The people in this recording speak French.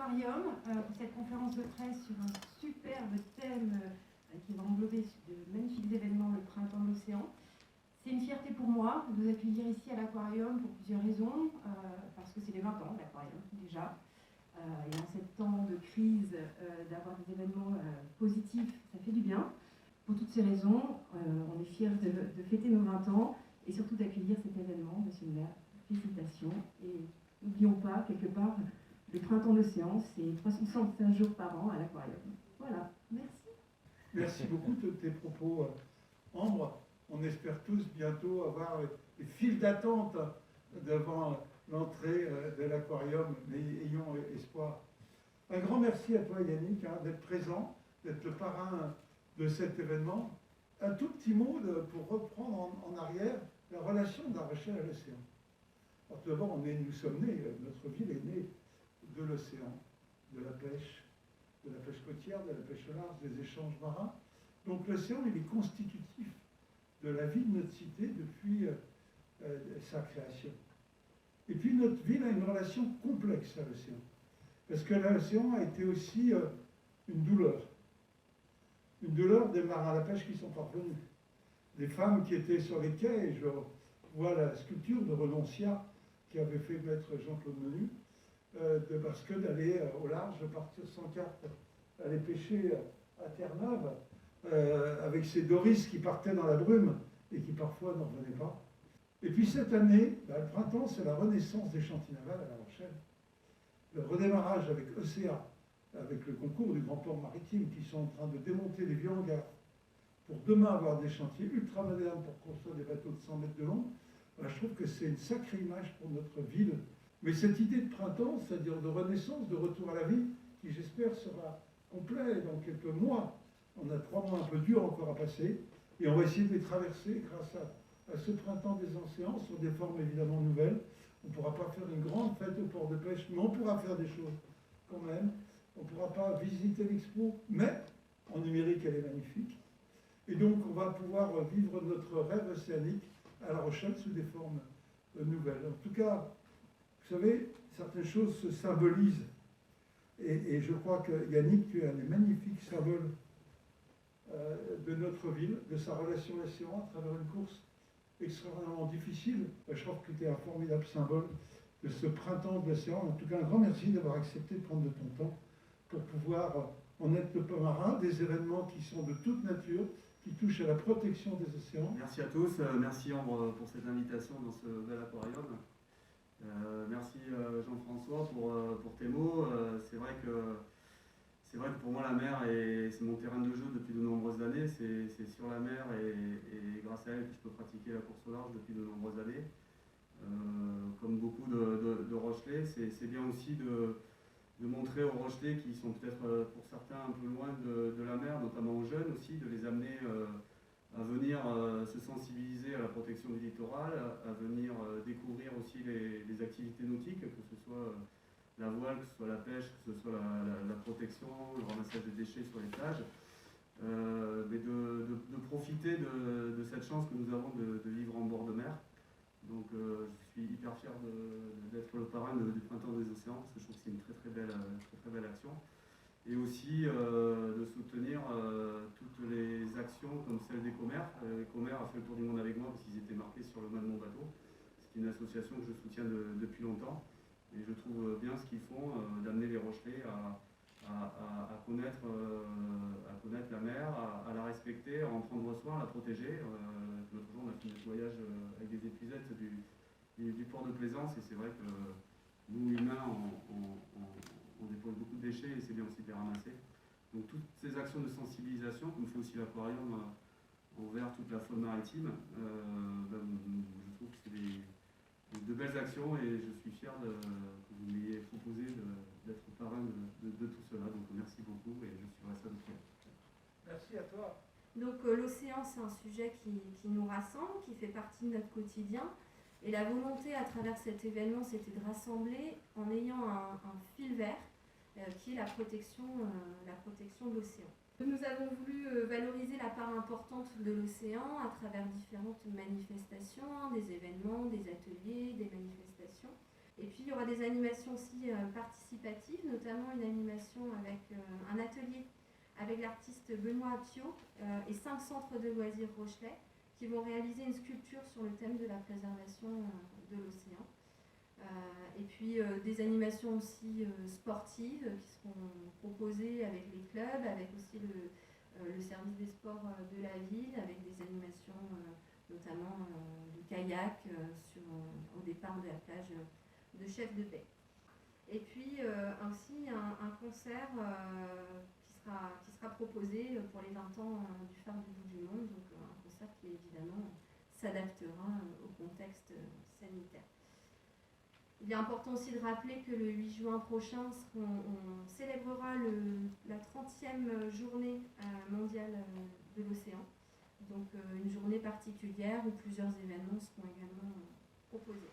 l'Aquarium pour cette conférence de presse sur un superbe thème qui va englober de magnifiques événements, le printemps de l'océan. C'est une fierté pour moi de vous accueillir ici à l'Aquarium pour plusieurs raisons, parce que c'est les 20 ans de l'Aquarium déjà. Et en ces temps de crise, d'avoir des événements positifs, ça fait du bien. Pour toutes ces raisons, on est fiers de fêter nos 20 ans et surtout d'accueillir cet événement. Monsieur le maire, félicitations. Et n'oublions pas, quelque part, le printemps de l'océan, c'est 365 jours par an à l'Aquarium. Voilà, merci. Merci beaucoup de tes propos, Ambre. On espère tous bientôt avoir les files d'attente devant l'entrée de l'Aquarium, mais ayons espoir. Un grand merci à toi, Yannick, d'être présent, d'être le parrain de cet événement. Un tout petit mot pour reprendre en arrière la relation de La Rochelle à l'océan. Alors, tout d'abord, nous sommes nés, notre ville est née de l'océan, de la pêche côtière, de la pêche au large, des échanges marins. Donc l'océan, il est constitutif de la vie de notre cité depuis sa création. Et puis notre ville a une relation complexe à l'océan. Parce que l'océan a été aussi une douleur. Une douleur des marins à la pêche qui sont parvenus. Des femmes qui étaient sur les quais, et je vois la sculpture de Renonciat qui avait fait mettre Jean-Claude Menu, parce que d'aller au large, de partir sans carte, aller pêcher à Terre-Neuve, avec ces doris qui partaient dans la brume et qui parfois n'en revenaient pas. Et puis cette année, le printemps, c'est la renaissance des chantiers navals à La Rochelle. Le redémarrage avec ECA, avec le concours du Grand Port Maritime, qui sont en train de démonter les vieux hangars pour demain avoir des chantiers ultra modernes pour construire des bateaux de 100 mètres de long. Je trouve que c'est une sacrée image pour notre ville. Mais cette idée de printemps, c'est-à-dire de renaissance, de retour à la vie, qui j'espère sera complet dans quelques mois. On a 3 mois un peu durs encore à passer, et on va essayer de les traverser grâce à ce printemps des océans, sur des formes évidemment nouvelles. On ne pourra pas faire une grande fête au port de pêche, mais on pourra faire des choses quand même. On ne pourra pas visiter l'expo, mais en numérique, elle est magnifique. Et donc, on va pouvoir vivre notre rêve océanique à La Rochelle sous des formes nouvelles. En tout cas, vous savez, certaines choses se symbolisent. Et je crois que Yannick, tu es un des magnifiques symboles de notre ville, de sa relation à l'océan à travers une course extraordinairement difficile. Je trouve que tu es un formidable symbole de ce printemps de l'océan. En tout cas, un grand merci d'avoir accepté de prendre de ton temps pour pouvoir en être le marin, des événements qui sont de toute nature, qui touchent à la protection des océans. Merci à tous, merci Ambre pour cette invitation dans ce bel aquarium. Merci Jean-François pour tes mots. C'est vrai que pour moi la mer c'est mon terrain de jeu depuis de nombreuses années. C'est sur la mer et grâce à elle que je peux pratiquer la course au large depuis de nombreuses années. Comme beaucoup de Rochelais, c'est bien aussi de montrer aux Rochelais qui sont peut-être pour certains un peu loin de la mer, notamment aux jeunes aussi, de les amener à venir se sensibiliser à la protection du littoral, à venir découvrir aussi les activités nautiques, que ce soit la voile, que ce soit la pêche, que ce soit la protection, le ramassage des déchets sur les plages, mais de profiter de cette chance que nous avons de vivre en bord de mer. Donc je suis hyper fier d'être le parrain du printemps des océans, parce que je trouve que c'est une très belle action. Et aussi de soutenir toutes les actions comme celle d'Ecomer. Ecomer a fait le tour du monde avec moi parce qu'ils étaient marqués sur le mât de mon bateau. C'est une association que je soutiens depuis longtemps. Et je trouve bien ce qu'ils font, d'amener les Rochelais à connaître la mer, à la respecter, à en prendre soin, à la protéger. L'autre jour, on a fait un voyage avec des épuisettes du port de Plaisance, et c'est vrai que nous, humains, on dépose beaucoup de déchets et c'est bien aussi de les ramasser. Donc toutes ces actions de sensibilisation, comme fait aussi l'aquarium envers toute la faune maritime, je trouve que c'est de belles actions et je suis fier que vous m'ayez proposé d'être parrain de tout cela. Donc merci beaucoup et je suivrai ça de près. Merci à toi. Donc l'océan, c'est un sujet qui nous rassemble, qui fait partie de notre quotidien. Et la volonté à travers cet événement, c'était de rassembler en ayant un fil vert qui est la protection de l'océan. Nous avons voulu valoriser la part importante de l'océan à travers différentes manifestations, des événements, des ateliers, des manifestations. Et puis il y aura des animations aussi participatives, notamment une animation avec un atelier avec l'artiste Benoît Appiot et 5 centres de loisirs Rochelais qui vont réaliser une sculpture sur le thème de la préservation de l'océan. Et puis des animations aussi sportives qui seront proposées avec les clubs, avec aussi le service des sports de la ville, avec des animations notamment du kayak au départ de la plage de Chef de Paix. Et puis ainsi un concert qui sera proposé pour les 20 ans du phare du bout du monde, donc un concert qui évidemment s'adaptera au contexte sanitaire. Il est important aussi de rappeler que le 8 juin prochain, on célébrera la 30e journée mondiale de l'océan, donc une journée particulière où plusieurs événements seront également proposés.